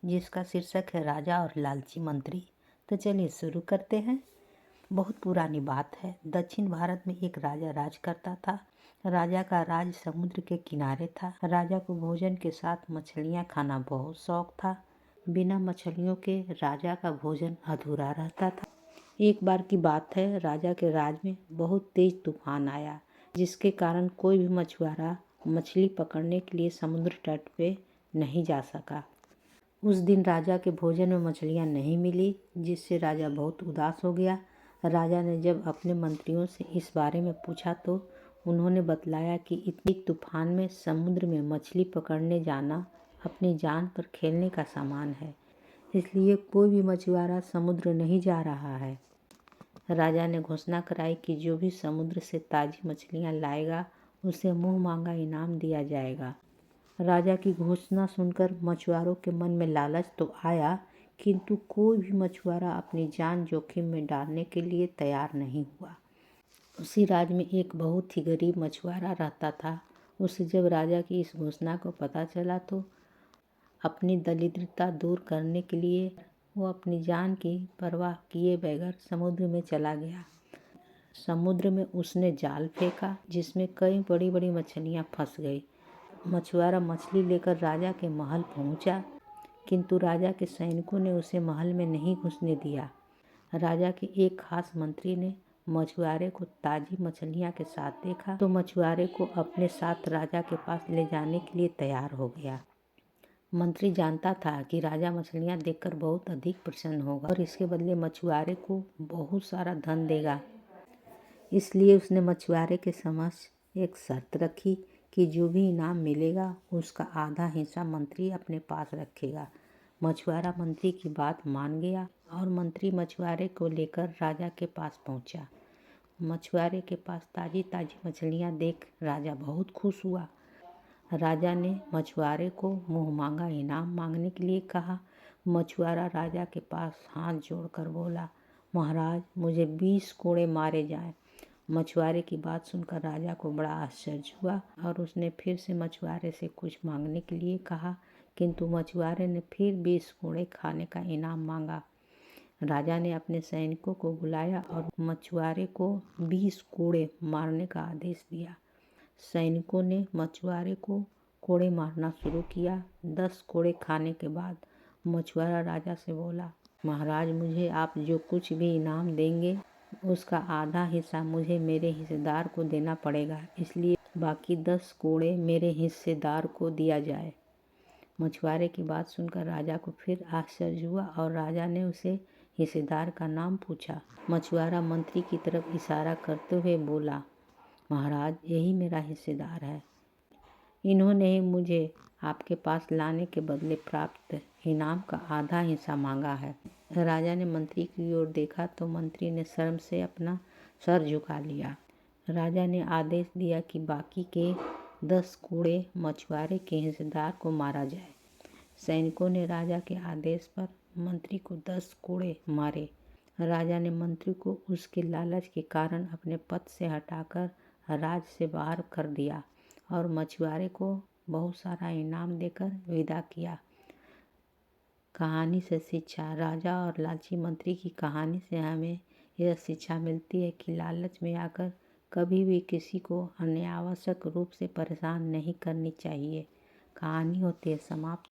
जिसका शीर्षक है राजा और लालची मंत्री। तो चलिए शुरू करते हैं। बहुत पुरानी बात है। दक्षिण भारत में एक राजा राज करता था। राजा का राज समुद्र के किनारे था। राजा को भोजन के साथ मछलियाँ खाना बहुत शौक था। बिना मछलियों के राजा का भोजन अधूरा रहता था। एक बार की बात है, राजा के राज में बहुत तेज तूफान आया, जिसके कारण कोई भी मछुआरा मछली पकड़ने के लिए समुद्र तट पे नहीं जा सका। उस दिन राजा के भोजन में मछलियाँ नहीं मिली, जिससे राजा बहुत उदास हो गया। राजा ने जब अपने मंत्रियों से इस बारे में पूछा तो उन्होंने बतलाया कि इतने तूफान में समुद्र में मछली पकड़ने जाना अपनी जान पर खेलने का समान है, इसलिए कोई भी मछुआरा समुद्र नहीं जा रहा है। राजा ने घोषणा कराई कि जो भी समुद्र से ताज़ी मछलियाँ लाएगा उसे मुँह मांगा इनाम दिया जाएगा। राजा की घोषणा सुनकर मछुआरों के मन में लालच तो आया, किंतु कोई भी मछुआरा अपनी जान जोखिम में डालने के लिए तैयार नहीं हुआ। उसी राज्य में एक बहुत ही गरीब मछुआरा रहता था। उसे जब राजा की इस घोषणा को पता चला तो अपनी दरिद्रता दूर करने के लिए वो अपनी जान की परवाह किए बगैर समुद्र में चला गया। समुद्र में उसने जाल फेंका, जिसमें कई बड़ी बड़ी मछलियाँ फंस गई। मछुआरा मछली लेकर राजा के महल पहुंचा, किंतु राजा के सैनिकों ने उसे महल में नहीं घुसने दिया। राजा के एक खास मंत्री ने मछुआरे को ताज़ी मछलियाँ के साथ देखा तो मछुआरे को अपने साथ राजा के पास ले जाने के लिए तैयार हो गया। मंत्री जानता था कि राजा मछलियाँ देखकर बहुत अधिक प्रसन्न होगा और इसके बदले मछुआरे को बहुत सारा धन देगा। इसलिए उसने मछुआरे के समक्ष एक शर्त रखी कि जो भी इनाम मिलेगा उसका आधा हिस्सा मंत्री अपने पास रखेगा। मछुआरा मंत्री की बात मान गया और मंत्री मछुआरे को लेकर राजा के पास पहुंचा। मछुआरे के पास ताज़ी ताज़ी मछलियां देख राजा बहुत खुश हुआ। राजा ने मछुआरे को मुँह मांगा इनाम मांगने के लिए कहा। मछुआरा राजा के पास हाथ जोड़कर बोला, महाराज, मुझे 20 कोड़े मारे जाएं। मछुआरे की बात सुनकर राजा को बड़ा आश्चर्य हुआ और उसने फिर से मछुआरे से कुछ मांगने के लिए कहा, किंतु मछुआरे ने फिर 20 कोड़े खाने का इनाम मांगा। राजा ने अपने सैनिकों को बुलाया और मछुआरे को 20 कोड़े मारने का आदेश दिया। सैनिकों ने मछुआरे को कोड़े मारना शुरू किया। 10 कोड़े खाने के बाद मछुआरा राजा से बोला, महाराज, मुझे आप जो कुछ भी इनाम देंगे उसका आधा हिस्सा मुझे मेरे हिस्सेदार को देना पड़ेगा, इसलिए बाकी 10 कोड़े मेरे हिस्सेदार को दिया जाए। मछुआरे की बात सुनकर राजा को फिर आश्चर्य हुआ और राजा ने उसे हिस्सेदार का नाम पूछा। मछुआरा मंत्री की तरफ इशारा करते हुए बोला, महाराज, यही मेरा हिस्सेदार है। इन्होंने ही मुझे आपके पास लाने के बदले प्राप्त इनाम का आधा हिस्सा मांगा है। राजा ने मंत्री की ओर देखा तो मंत्री ने शर्म से अपना सर झुका लिया। राजा ने आदेश दिया कि बाकी के 10 कोड़े मछुआरे के हिस्सेदार को मारा जाए। सैनिकों ने राजा के आदेश पर मंत्री को 10 कोड़े मारे। राजा ने मंत्री को उसके लालच के कारण अपने पद से हटाकर राज्य से बाहर कर दिया और मछुआरे को बहुत सारा इनाम देकर विदा किया। कहानी से शिक्षा। राजा और लालची मंत्री की कहानी से हमें यह शिक्षा मिलती है कि लालच में आकर कभी भी किसी को अनावश्यक रूप से परेशान नहीं करनी चाहिए। कहानी होती है समाप्त।